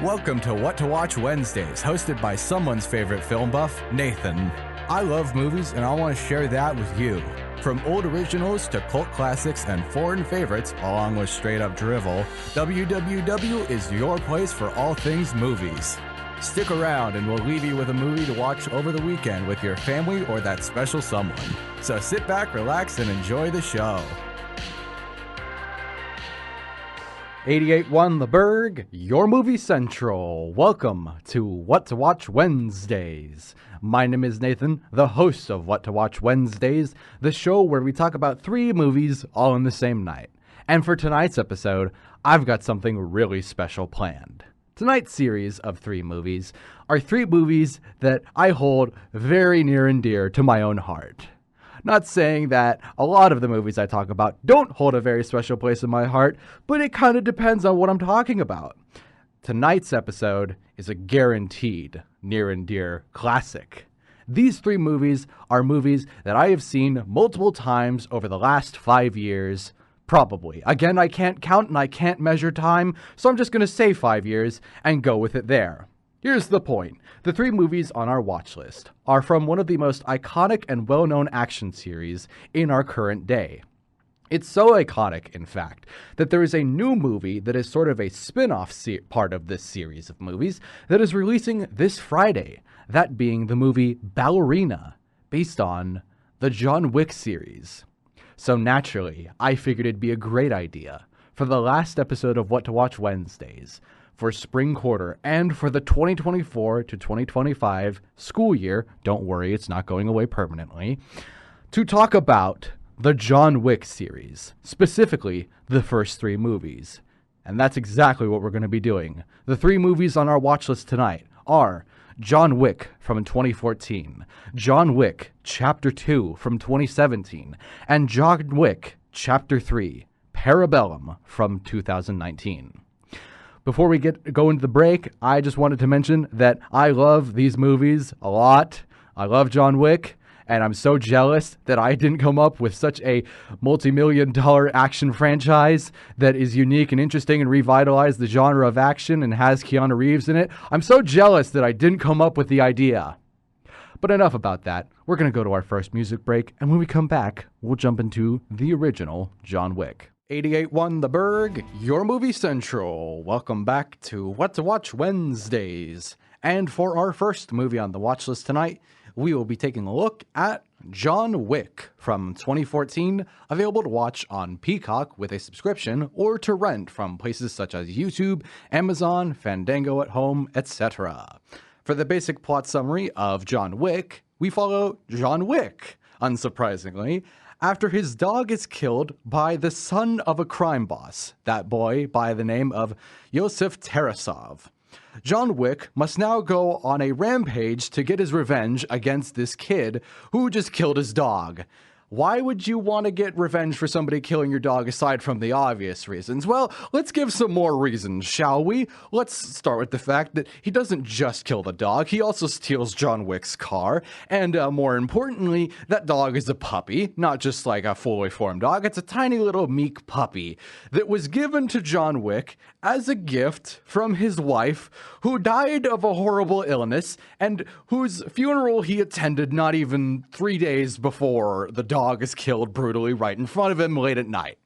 Welcome to What to Watch Wednesdays, hosted by someone's favorite film buff, Nathan. I love movies and I want to share that with you. From old originals to cult classics and foreign favorites, along with straight up drivel, WWW is your place for all things movies. Stick around and we'll leave you with a movie to watch over the weekend with your family or that special someone. So sit back, relax, and enjoy the show. 88.1 The Burg, your movie central. Welcome to What to Watch Wednesdays. My name is Nathan, the host of What to Watch Wednesdays, the show where we talk about 3 movies all in the same night. And for tonight's episode, I've got something really special planned. Tonight's series of 3 movies are 3 movies that I hold very near and dear to my own heart. Not saying that a lot of the movies I talk about don't hold a very special place in my heart, but it kind of depends on what I'm talking about. Tonight's episode is a guaranteed near and dear classic. These 3 movies are movies that I have seen multiple times over the last 5 years, probably. Again, I can't count and I can't measure time, so I'm just going to say 5 years and go with it there. Here's the point. The 3 movies on our watch list are from one of the most iconic and well-known action series in our current day. It's so iconic, in fact, that there is a new movie that is sort of a spin-off part of this series of movies that is releasing this Friday, that being the movie Ballerina, based on the John Wick series. So naturally, I figured it'd be a great idea for the last episode of What to Watch Wednesdays, for spring quarter, and for the 2024 to 2025 school year, don't worry, it's not going away permanently, to talk about the John Wick series, specifically the first 3 movies. And that's exactly what we're going to be doing. The 3 movies on our watch list tonight are John Wick from 2014, John Wick Chapter 2 from 2017, and John Wick Chapter 3, Parabellum from 2019. Before we go into the break, I just wanted to mention that I love these movies a lot. I love John Wick, and I'm so jealous that I didn't come up with such a multi-million-dollar action franchise that is unique and interesting and revitalized the genre of action and has Keanu Reeves in it. I'm so jealous that I didn't come up with the idea. But enough about that. We're going to go to our first music break, and when we come back, we'll jump into the original John Wick. 88.1 The Burg, your movie central. Welcome back to What to Watch Wednesdays. And for our first movie on the watch list tonight, we will be taking a look at John Wick from 2014, available to watch on Peacock with a subscription or to rent from places such as YouTube, Amazon, Fandango at Home, etc. For the basic plot summary of John Wick, we follow John Wick, unsurprisingly, after his dog is killed by the son of a crime boss, that boy by the name of Yosef Tarasov. John Wick must now go on a rampage to get his revenge against this kid who just killed his dog. Why would you want to get revenge for somebody killing your dog aside from the obvious reasons? Well, let's give some more reasons, shall we? Let's start with the fact that he doesn't just kill the dog, he also steals John Wick's car, and more importantly, that dog is a puppy, not just like a fully formed dog, it's a tiny little meek puppy that was given to John Wick as a gift from his wife, who died of a horrible illness, and whose funeral he attended not even 3 days before the dog is killed brutally right in front of him late at night.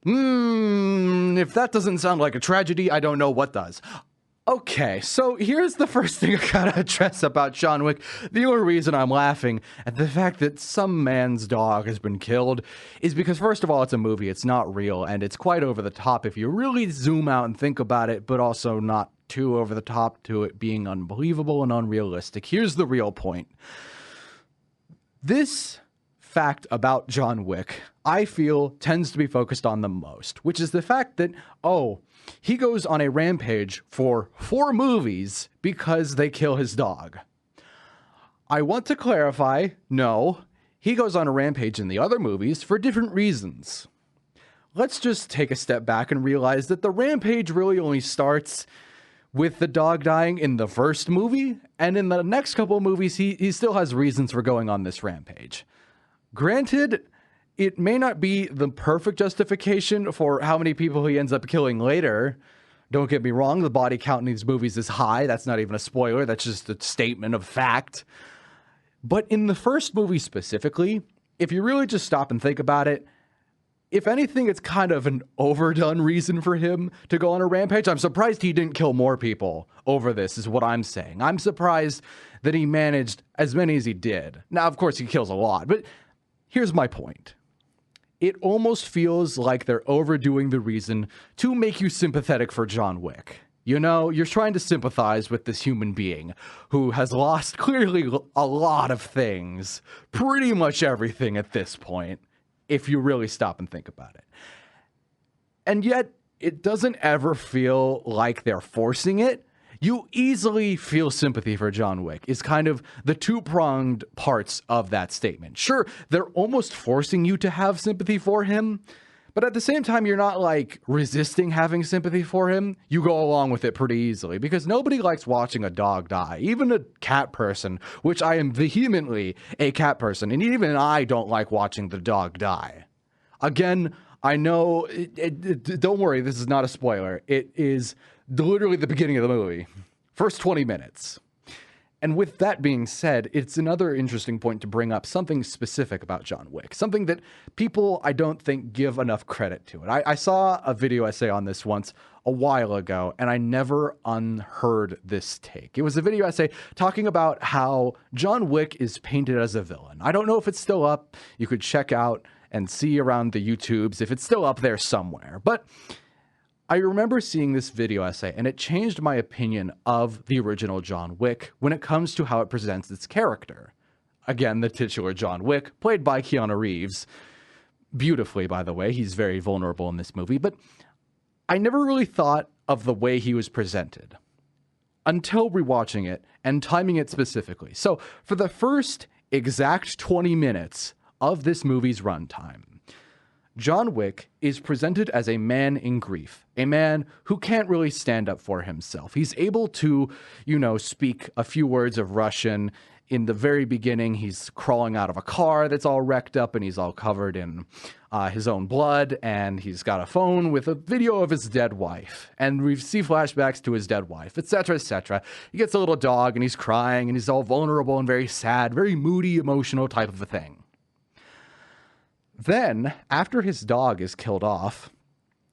If that doesn't sound like a tragedy, I don't know what does. Okay, so here's the first thing I gotta address about John Wick. The only reason I'm laughing at the fact that some man's dog has been killed is because, first of all, it's a movie, it's not real, and it's quite over the top if you really zoom out and think about it, but also not too over the top to it being unbelievable and unrealistic. Here's the real point. This fact about John Wick, I feel, tends to be focused on the most, which is the fact that, he goes on a rampage for 4 movies because they kill his dog. I want to clarify, no, he goes on a rampage in the other movies for different reasons. Let's just take a step back and realize that the rampage really only starts with the dog dying in the first movie, and in the next couple of movies, he still has reasons for going on this rampage. Granted, it may not be the perfect justification for how many people he ends up killing later. Don't get me wrong, the body count in these movies is high. That's not even a spoiler. That's just a statement of fact. But in the first movie specifically, if you really just stop and think about it, if anything, it's kind of an overdone reason for him to go on a rampage. I'm surprised he didn't kill more people over this, is what I'm saying. I'm surprised that he managed as many as he did. Now, of course, he kills a lot, but here's my point. It almost feels like they're overdoing the reason to make you sympathetic for John Wick. You know, you're trying to sympathize with this human being who has lost clearly a lot of things, pretty much everything at this point, if you really stop and think about it. And yet, it doesn't ever feel like they're forcing it. You easily feel sympathy for John Wick is kind of the two-pronged parts of that statement. Sure, they're almost forcing you to have sympathy for him, but at the same time, you're not like resisting having sympathy for him. You go along with it pretty easily because nobody likes watching a dog die, even a cat person, which I am vehemently a cat person. And even I don't like watching the dog die. Again, I know, don't worry, this is not a spoiler. It is literally the beginning of the movie. First 20 minutes. And with that being said, it's another interesting point to bring up something specific about John Wick. Something that people, I don't think, give enough credit to it. I saw a video essay on this once a while ago, and I never unheard this take. It was a video essay talking about how John Wick is painted as a villain. I don't know if it's still up. You could check out and see around the YouTubes if it's still up there somewhere. But I remember seeing this video essay, and it changed my opinion of the original John Wick when it comes to how it presents its character. Again, the titular John Wick, played by Keanu Reeves. Beautifully, by the way. He's very vulnerable in this movie. But I never really thought of the way he was presented until rewatching it and timing it specifically. So, for the first exact 20 minutes of this movie's runtime, John Wick is presented as a man in grief, a man who can't really stand up for himself. He's able to, speak a few words of Russian. In the very beginning, he's crawling out of a car that's all wrecked up and he's all covered in his own blood, and he's got a phone with a video of his dead wife. And we see flashbacks to his dead wife, etc., etc. He gets a little dog and he's crying and he's all vulnerable and very sad, very moody, emotional type of a thing. Then, after his dog is killed off,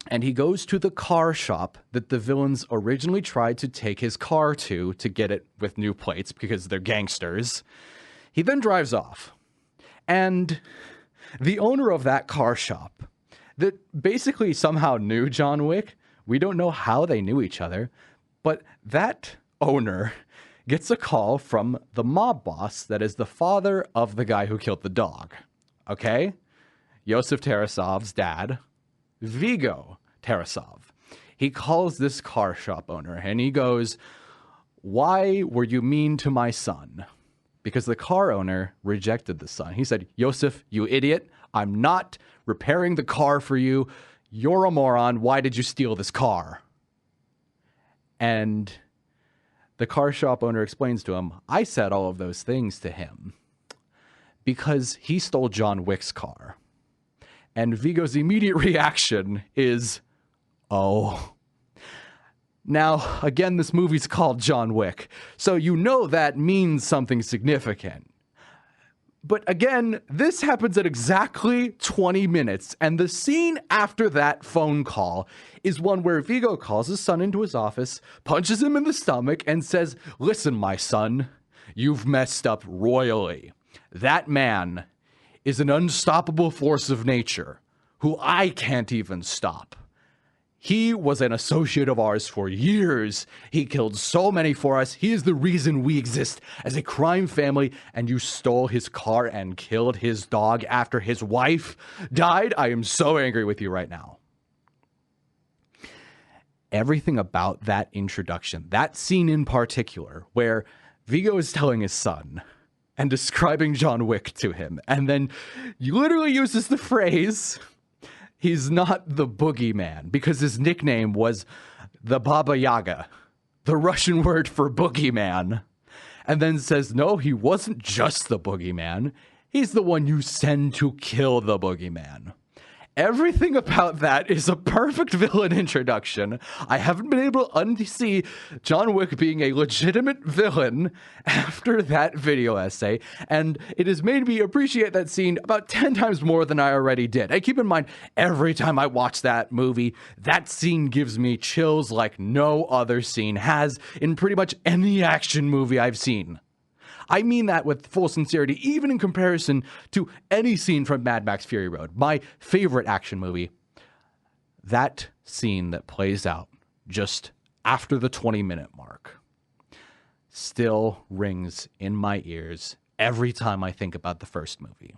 and he goes to the car shop that the villains originally tried to take his car to get it with new plates because they're gangsters, he then drives off. And the owner of that car shop that basically somehow knew John Wick, we don't know how they knew each other, but that owner gets a call from the mob boss that is the father of the guy who killed the dog. Okay? Yosef Tarasov's dad, Viggo Tarasov. He calls this car shop owner and he goes, "Why were you mean to my son?" Because the car owner rejected the son. He said, "Yosef, you idiot. I'm not repairing the car for you. You're a moron. Why did you steal this car?" And the car shop owner explains to him, "I said all of those things to him because he stole John Wick's car." And Viggo's immediate reaction is, "Oh." Now, again, this movie's called John Wick, so you know that means something significant. But again, this happens at exactly 20 minutes, and the scene after that phone call is one where Viggo calls his son into his office, punches him in the stomach, and says, "Listen, my son, you've messed up royally. That man is an unstoppable force of nature who I can't even stop. He was an associate of ours for years. He killed so many for us. He is the reason we exist as a crime family, and you stole his car and killed his dog after his wife died. I am so angry with you right now." Everything about that introduction, that scene in particular, where Viggo is telling his son and describing John Wick to him, and then he literally uses the phrase, "He's not the boogeyman," because his nickname was the Baba Yaga, the Russian word for boogeyman, and then says, "No, he wasn't just the boogeyman. He's the one you send to kill the boogeyman. Everything about that is a perfect villain introduction. I haven't been able to unsee John Wick being a legitimate villain after that video essay, and it has made me appreciate that scene about 10 times more than I already did. And keep in mind, every time I watch that movie, that scene gives me chills like no other scene has in pretty much any action movie I've seen. I mean that with full sincerity, even in comparison to any scene from Mad Max Fury Road, my favorite action movie. That scene that plays out just after the 20-minute mark still rings in my ears every time I think about the first movie.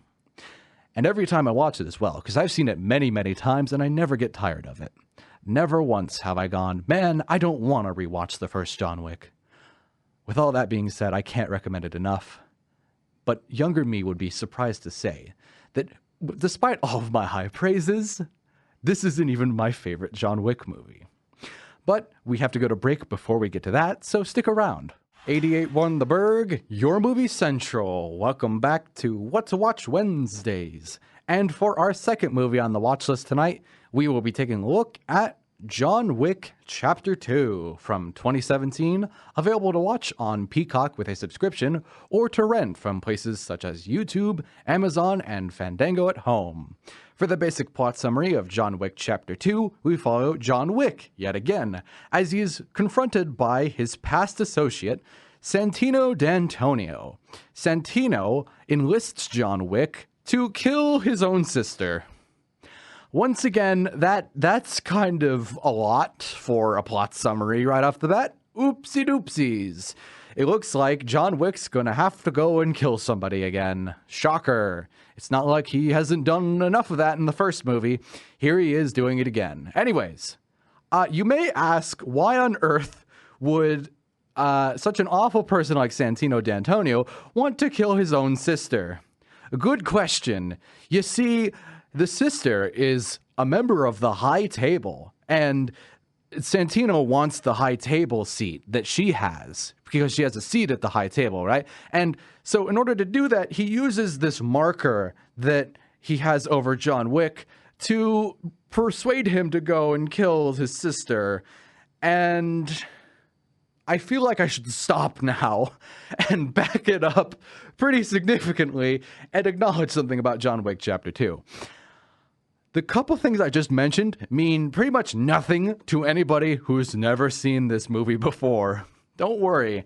And every time I watch it as well, because I've seen it many, many times and I never get tired of it. Never once have I gone, man, I don't want to rewatch the first John Wick. With all that being said, I can't recommend it enough. But younger me would be surprised to say that despite all of my high praises, this isn't even my favorite John Wick movie. But we have to go to break before we get to that, so stick around. 88.1 The Burg, your movie central. Welcome back to What to Watch Wednesdays. And for our second movie on the watch list tonight, we will be taking a look at John Wick Chapter 2 from 2017, available to watch on Peacock with a subscription or to rent from places such as YouTube, Amazon, and Fandango at home. For the basic plot summary of John Wick Chapter 2, we follow John Wick yet again, as he is confronted by his past associate, Santino D'Antonio. Santino enlists John Wick to kill his own sister. Once again, that's kind of a lot for a plot summary right off the bat. Oopsie doopsies. It looks like John Wick's gonna have to go and kill somebody again. Shocker. It's not like he hasn't done enough of that in the first movie. Here he is doing it again. Anyways, you may ask, why on earth would such an awful person like Santino D'Antonio want to kill his own sister? A good question. You see, the sister is a member of the High Table, and Santino wants the High Table seat that she has, because she has a seat at the High Table, right? And so in order to do that, he uses this marker that he has over John Wick to persuade him to go and kill his sister. And I feel like I should stop now and back it up pretty significantly and acknowledge something about John Wick Chapter 2. The couple things I just mentioned mean pretty much nothing to anybody who's never seen this movie before. Don't worry.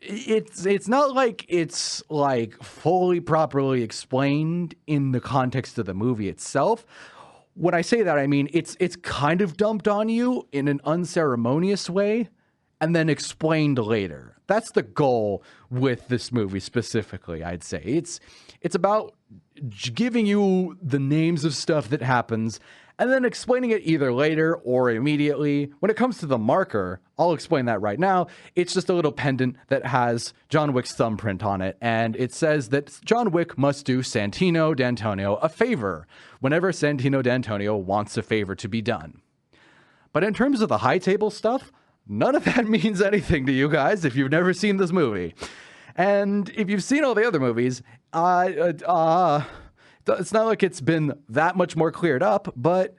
It's not like it's like fully properly explained in the context of the movie itself. When I say that, I mean it's kind of dumped on you in an unceremonious way and then explained later. That's the goal with this movie specifically, I'd say. It's about giving you the names of stuff that happens and then explaining it either later or immediately. When it comes to the marker, I'll explain that right now. It's just a little pendant that has John Wick's thumbprint on it, and it says that John Wick must do Santino D'Antonio a favor whenever Santino D'Antonio wants a favor to be done. But in terms of the High Table stuff, none of that means anything to you guys if you've never seen this movie. And if you've seen all the other movies, it's not like it's been that much more cleared up, but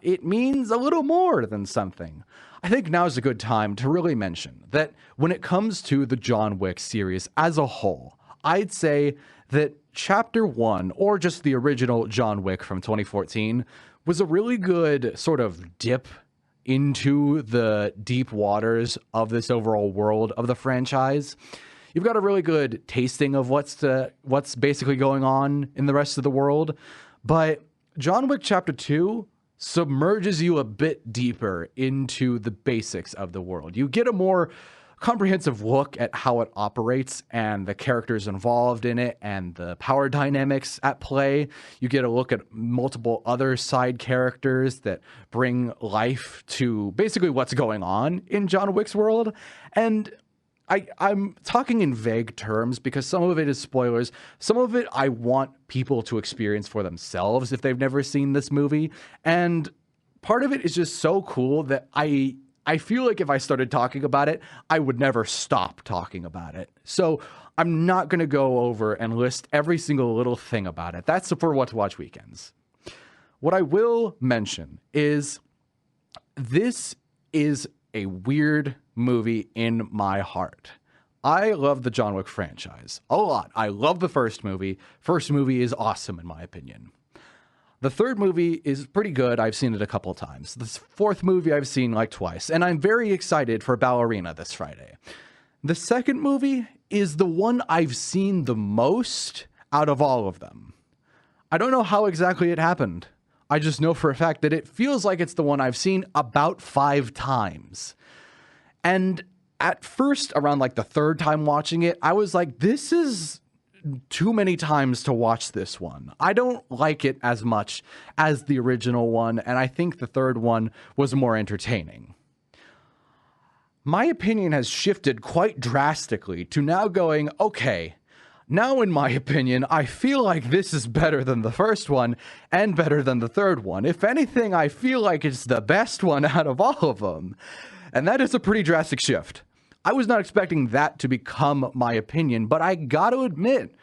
it means a little more than something. I think now's a good time to really mention that when it comes to the John Wick series as a whole, I'd say that Chapter 1, or just the original John Wick from 2014, was a really good sort of dip into the deep waters of this overall world of the franchise. You've got a really good tasting of what's basically going on in the rest of the world, but John Wick Chapter 2 submerges you a bit deeper into the basics of the world. You get a more comprehensive look at how it operates and the characters involved in it and the power dynamics at play. You get a look at multiple other side characters that bring life to basically what's going on in John Wick's world. And I'm talking in vague terms because some of it is spoilers. Some of it I want people to experience for themselves if they've never seen this movie. And part of it is just so cool that I I feel like if I started talking about it, I would never stop talking about it. So I'm not going to go over and list every single little thing about it. That's for What to Watch Weekends. What I will mention is this is a weird movie in my heart. I love the John Wick franchise a lot. I love the first movie. First movie is awesome in my opinion. The third movie is pretty good. I've seen it a couple times. The fourth movie I've seen like twice, and I'm very excited for Ballerina this Friday. The second movie is the one I've seen the most out of all of them. I don't know how exactly it happened. I just know for a fact that it feels like it's the one I've seen about 5 times. And at first, around like the third time watching it, I was like, this is too many times to watch this one. I don't like it as much as the original one, and I think the third one was more entertaining. My opinion has shifted quite drastically to now going, okay, now in my opinion, I feel like this is better than the first one and better than the third one. If anything, I feel like it's the best one out of all of them. And that is a pretty drastic shift. I was not expecting that to become my opinion, but I got to admit,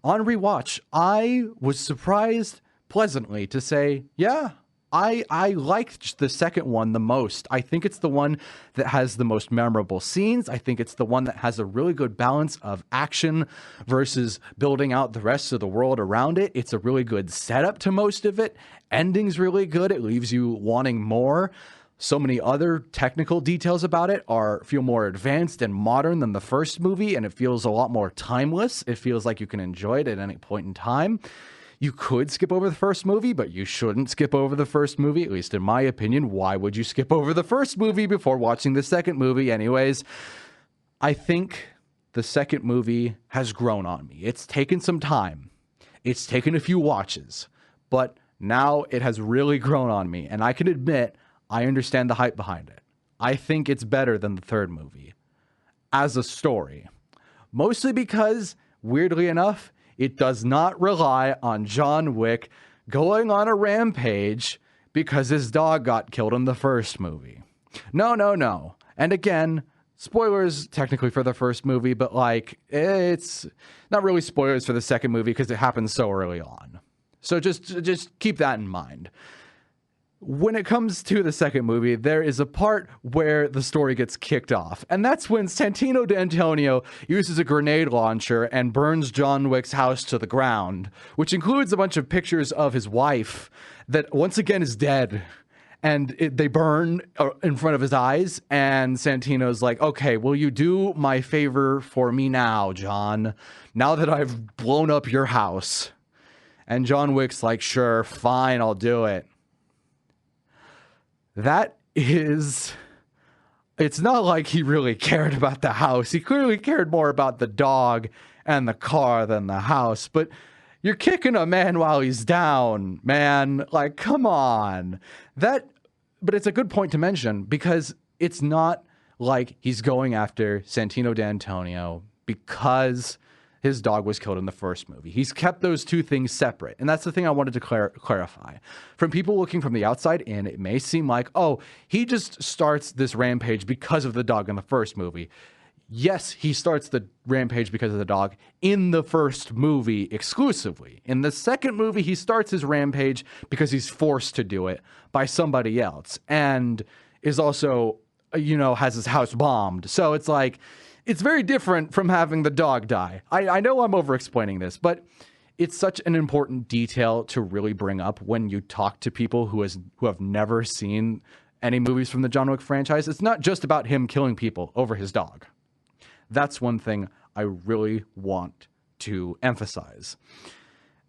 on rewatch, I was surprised pleasantly to say, yeah, I liked the second one the most. I think it's the one that has the most memorable scenes. I think it's the one that has a really good balance of action versus building out the rest of the world around it. It's a really good setup to most of it. Ending's really good. It leaves you wanting more. So many other technical details about it feel more advanced and modern than the first movie, and it feels a lot more timeless. It feels like you can enjoy it at any point in time. You could skip over the first movie, but you shouldn't skip over the first movie, at least in my opinion. Why would you skip over the first movie before watching the second movie? Anyways, I think the second movie has grown on me. It's taken some time. It's taken a few watches, but now it has really grown on me, and I can admit I understand the hype behind it. I think it's better than the third movie as a story, mostly because, weirdly enough, it does not rely on John Wick going on a rampage because his dog got killed in the first movie. No. And again, spoilers technically for the first movie, but like it's not really spoilers for the second movie because it happens so early on. So just keep that in mind. When it comes to the second movie, there is a part where the story gets kicked off, and that's when Santino D'Antonio uses a grenade launcher and burns John Wick's house to the ground, which includes a bunch of pictures of his wife that once again is dead, and they burn in front of his eyes, and Santino's like, okay, will you do my favor for me now, John, now that I've blown up your house? And John Wick's like, sure, fine, I'll do it. It's not like he really cared about the house. He clearly cared more about the dog and the car than the house. But you're kicking a man while he's down, man. Like, come on. But it's a good point to mention because it's not like he's going after Santino D'Antonio because his dog was killed in the first movie. He's kept those two things separate. And that's the thing I wanted to clarify. From people looking from the outside in, it may seem like, oh, he just starts this rampage because of the dog in the first movie. Yes, he starts the rampage because of the dog in the first movie exclusively. In the second movie, he starts his rampage because he's forced to do it by somebody else and is also, has his house bombed. So it's like, it's very different from having the dog die. I know I'm over-explaining this, but it's such an important detail to really bring up when you talk to people who have never seen any movies from the John Wick franchise. It's not just about him killing people over his dog. That's one thing I really want to emphasize.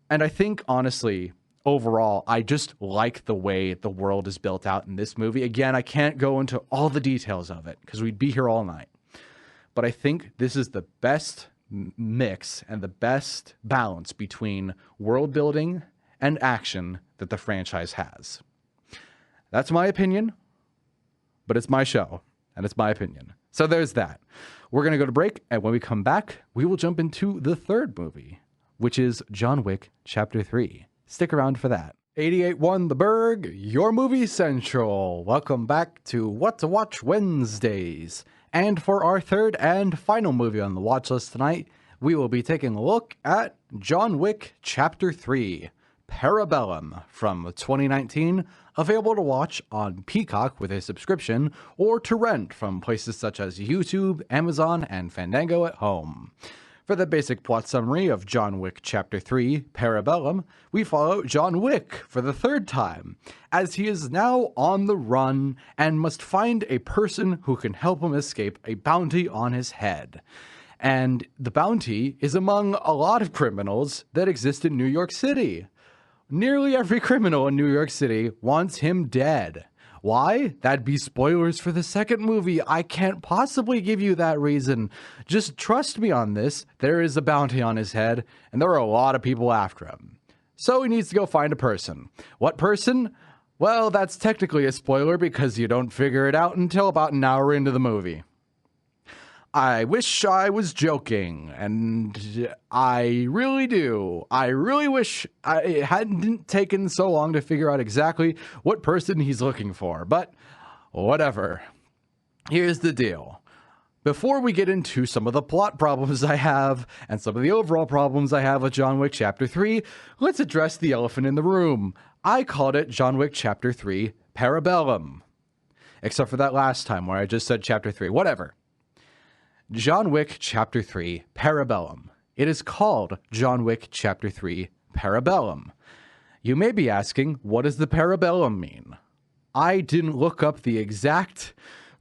And I think, honestly, overall, I just like the way the world is built out in this movie. Again, I can't go into all the details of it because we'd be here all night. But I think this is the best mix and the best balance between world building and action that the franchise has. That's my opinion, but it's my show, and it's my opinion. So there's that. We're going to go to break, and when we come back, we will jump into the third movie, which is John Wick Chapter 3. Stick around for that. 88.1 The Burg, your movie central. Welcome back to What to Watch Wednesdays. And for our third and final movie on the watch list tonight, we will be taking a look at John Wick Chapter 3, Parabellum from 2019, available to watch on Peacock with a subscription or to rent from places such as YouTube, Amazon, and Fandango at home. For the basic plot summary of John Wick Chapter 3, Parabellum, we follow John Wick for the third time, as he is now on the run and must find a person who can help him escape a bounty on his head. And the bounty is among a lot of criminals that exist in New York City. Nearly every criminal in New York City wants him dead. Why? That'd be spoilers for the second movie. I can't possibly give you that reason. Just trust me on this. There is a bounty on his head, and there are a lot of people after him. So he needs to go find a person. What person? Well, that's technically a spoiler because you don't figure it out until about an hour into the movie. I wish I was joking, and I really do. I really wish it hadn't taken so long to figure out exactly what person he's looking for, but whatever. Here's the deal. Before we get into some of the plot problems I have, and some of the overall problems I have with John Wick Chapter 3, let's address the elephant in the room. I called it John Wick Chapter 3, Parabellum. Except for that last time where I just said Chapter 3. Whatever. John Wick Chapter 3, Parabellum. It is called John Wick Chapter 3, Parabellum. You may be asking, what does the parabellum mean? I didn't look up the exact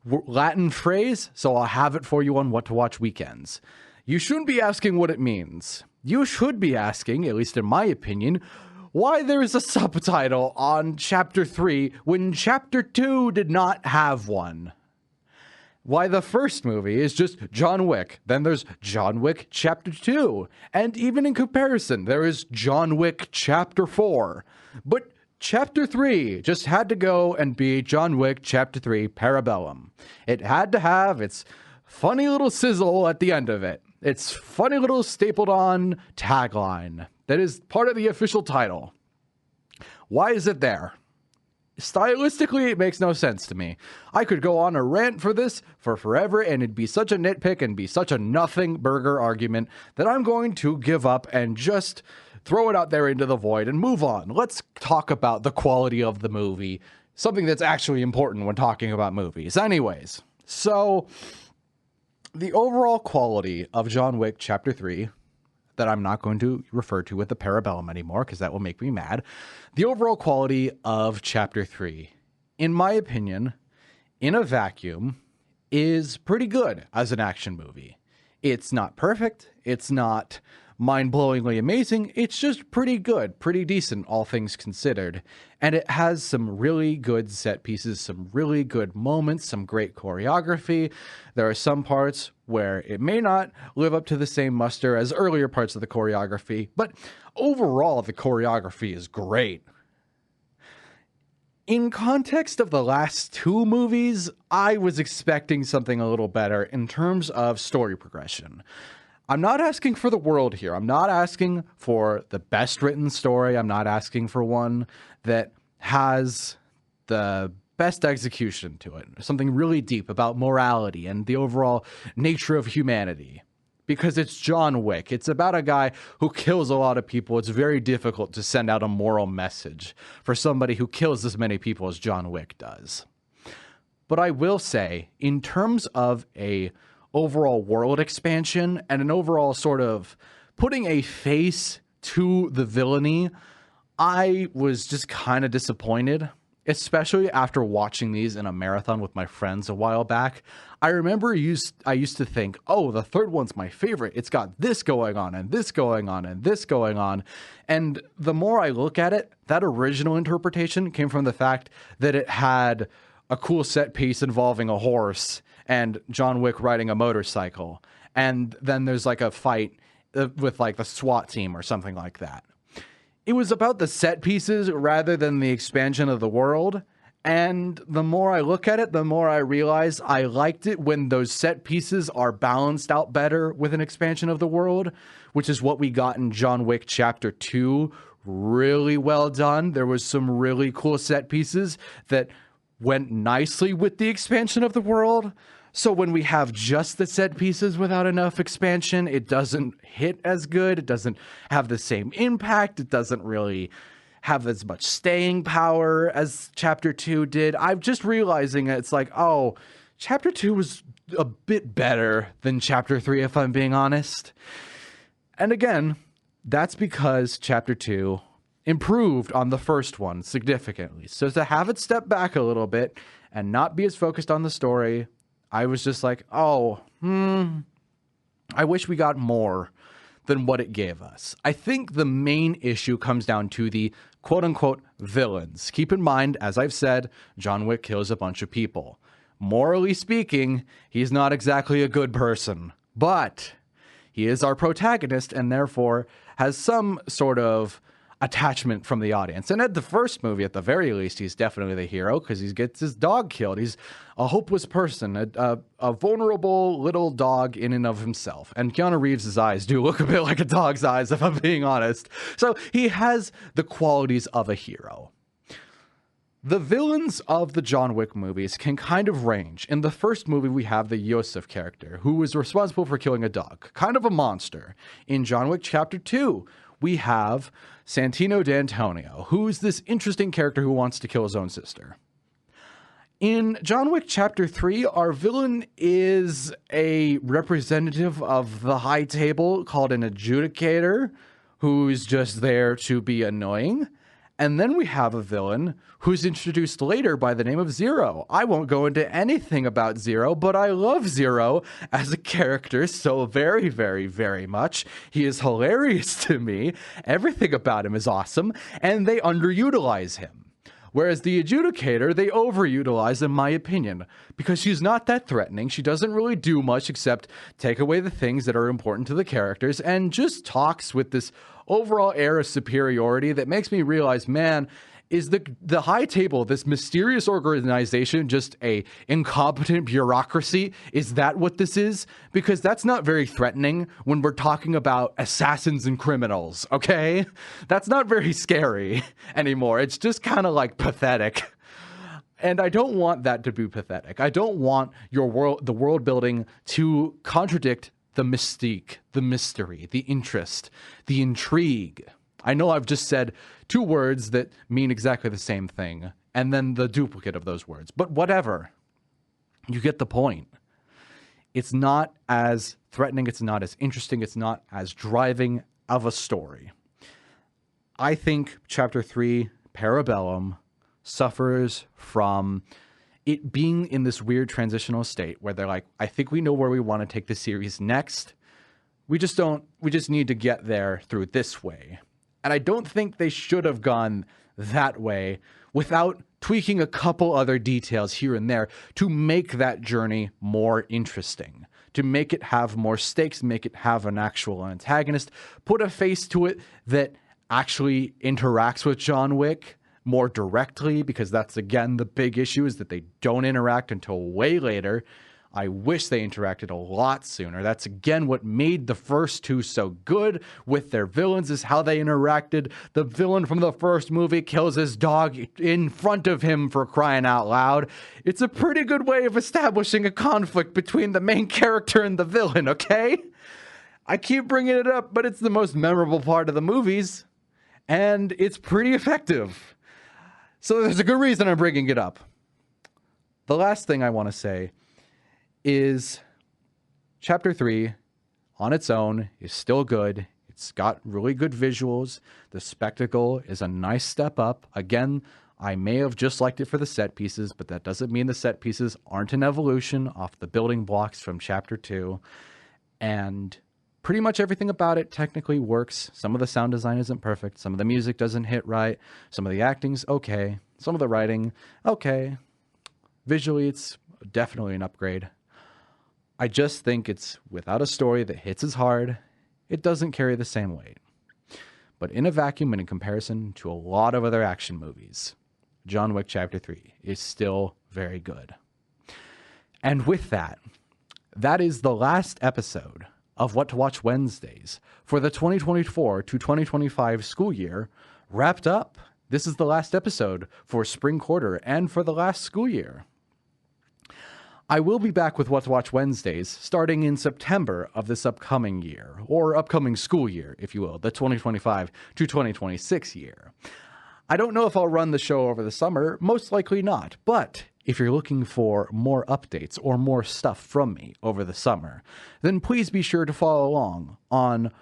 Latin phrase, so I'll have it for you on What to Watch weekends. You shouldn't be asking what it means. You should be asking, at least in my opinion, why there is a subtitle on Chapter 3 when Chapter 2 did not have one. Why the first movie is just John Wick, then there's John Wick Chapter 2, and even in comparison, there is John Wick Chapter 4. But Chapter 3 just had to go and be John Wick Chapter 3 Parabellum. It had to have its funny little sizzle at the end of it. Its funny little stapled on tagline that is part of the official title. Why is it there? Stylistically, it makes no sense to me. I could go on a rant for this for forever, and it'd be such a nitpick and be such a nothing burger argument that I'm going to give up and just throw it out there into the void and move on. Let's talk about the quality of the movie, something that's actually important when talking about movies. Anyways, so the overall quality of John Wick Chapter 3, that I'm not going to refer to with the Parabellum anymore because that will make me mad. The overall quality of Chapter 3, in my opinion, in a vacuum, is pretty good as an action movie. It's not perfect. It's not mind-blowingly amazing. It's just pretty good, pretty decent, all things considered. And it has some really good set pieces, some really good moments, some great choreography. There are some parts where it may not live up to the same muster as earlier parts of the choreography, but overall, the choreography is great. In context of the last two movies, I was expecting something a little better in terms of story progression. I'm not asking for the world here. I'm not asking for the best written story. I'm not asking for one that has the best execution to it. Something really deep about morality and the overall nature of humanity. Because it's John Wick. It's about a guy who kills a lot of people. It's very difficult to send out a moral message for somebody who kills as many people as John Wick does. But I will say, in terms of a overall world expansion and an overall sort of putting a face to the villainy, I was just kind of disappointed, especially after watching these in a marathon with my friends a while back. I remember I used to think, oh, the third one's my favorite. It's got this going on and this going on and this going on. And the more I look at it, that original interpretation came from the fact that it had a cool set piece involving a horse and John Wick riding a motorcycle. And then there's like a fight with like the SWAT team or something like that. It was about the set pieces rather than the expansion of the world. And the more I look at it, the more I realize I liked it when those set pieces are balanced out better with an expansion of the world, which is what we got in John Wick Chapter 2 really well done. There was some really cool set pieces that went nicely with the expansion of the world. So when we have just the set pieces without enough expansion, it doesn't hit as good. It doesn't have the same impact. It doesn't really have as much staying power as Chapter 2 did. I'm just realizing it's like, oh, Chapter 2 was a bit better than Chapter 3, if I'm being honest. And again, that's because Chapter 2 improved on the first one significantly. So to have it step back a little bit and not be as focused on the story, I was just like, oh, I wish we got more than what it gave us. I think the main issue comes down to the quote-unquote villains. Keep in mind, as I've said, John Wick kills a bunch of people. Morally speaking, he's not exactly a good person, but he is our protagonist and therefore has some sort of attachment from the audience. And at the first movie, at the very least, he's definitely the hero because he gets his dog killed. He's a hopeless person, a vulnerable little dog in and of himself. And Keanu Reeves' eyes do look a bit like a dog's eyes, if I'm being honest. So he has the qualities of a hero. The villains of the John Wick movies can kind of range. In the first movie, we have the Yosef character, who is responsible for killing a dog, kind of a monster. In John Wick Chapter 2, we have Santino D'Antonio, who's this interesting character who wants to kill his own sister. In John Wick Chapter 3, our villain is a representative of the high table called an adjudicator, who's just there to be annoying. And then we have a villain who's introduced later by the name of Zero. I won't go into anything about Zero, but I love Zero as a character so very, very, very much. He is hilarious to me. Everything about him is awesome, and they underutilize him. Whereas the adjudicator, they overutilize, in my opinion, because she's not that threatening. She doesn't really do much except take away the things that are important to the characters and just talks with this overall air of superiority that makes me realize, man, is the high table, this mysterious organization, just a incompetent bureaucracy? Is that what this is? Because that's not very threatening when we're talking about assassins and criminals, okay? That's not very scary anymore. It's just kind of like pathetic. And I don't want that to be pathetic. I don't want the world building to contradict the mystique, the mystery, the interest, the intrigue. I know I've just said two words that mean exactly the same thing, and then the duplicate of those words. But whatever. You get the point. It's not as threatening, it's not as interesting, it's not as driving of a story. I think Chapter 3, Parabellum, suffers from it being in this weird transitional state where they're like, I think we know where we want to take the series next. We just need to get there through this way. And I don't think they should have gone that way without tweaking a couple other details here and there to make that journey more interesting, to make it have more stakes, make it have an actual antagonist, put a face to it that actually interacts with John Wick more directly, because that's, again, the big issue is that they don't interact until way later. I wish they interacted a lot sooner. That's, again, what made the first two so good with their villains, is how they interacted. The villain from the first movie kills his dog in front of him, for crying out loud. It's a pretty good way of establishing a conflict between the main character and the villain, okay? I keep bringing it up, but it's the most memorable part of the movies, and it's pretty effective. So there's a good reason I'm bringing it up. The last thing I want to say is Chapter 3 on its own is still good. It's got really good visuals. The spectacle is a nice step up. Again, I may have just liked it for the set pieces, but that doesn't mean the set pieces aren't an evolution off the building blocks from Chapter 2. And pretty much everything about it technically works. Some of the sound design isn't perfect. Some of the music doesn't hit right. Some of the acting's okay. Some of the writing, okay. Visually, it's definitely an upgrade. I just think it's without a story that hits as hard. It doesn't carry the same weight. But in a vacuum and in comparison to a lot of other action movies, John Wick Chapter 3 is still very good. And with that, that is the last episode of What to Watch Wednesdays for the 2024 to 2025 school year wrapped up. This is the last episode for spring quarter and for the last school year. I will be back with What to Watch Wednesdays starting in September of this upcoming year, or upcoming school year, if you will, the 2025 to 2026 year. I don't know if I'll run the show over the summer, most likely not, but if you're looking for more updates or more stuff from me over the summer, then please be sure to follow along on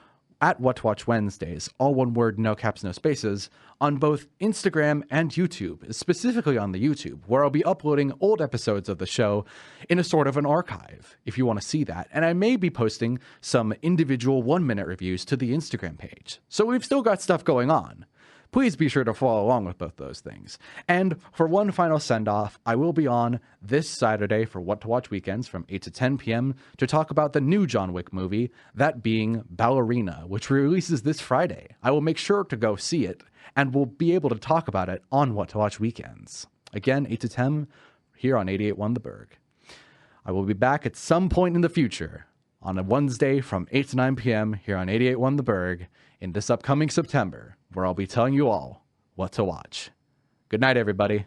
at What to Watch Wednesdays, all one word, no caps, no spaces, on both Instagram and YouTube, specifically on the YouTube, where I'll be uploading old episodes of the show in a sort of an archive, if you want to see that. And I may be posting some individual 1-minute reviews to the Instagram page. So we've still got stuff going on. Please be sure to follow along with both those things. And for one final send-off, I will be on this Saturday for What to Watch Weekends from 8 to 10 p.m. to talk about the new John Wick movie, that being Ballerina, which releases this Friday. I will make sure to go see it, and we'll be able to talk about it on What to Watch Weekends. Again, 8 to 10 here on 88.1 The Burg. I will be back at some point in the future on a Wednesday from 8 to 9 p.m. here on 88.1 The Burg in this upcoming September, where I'll be telling you all what to watch. Good night, everybody.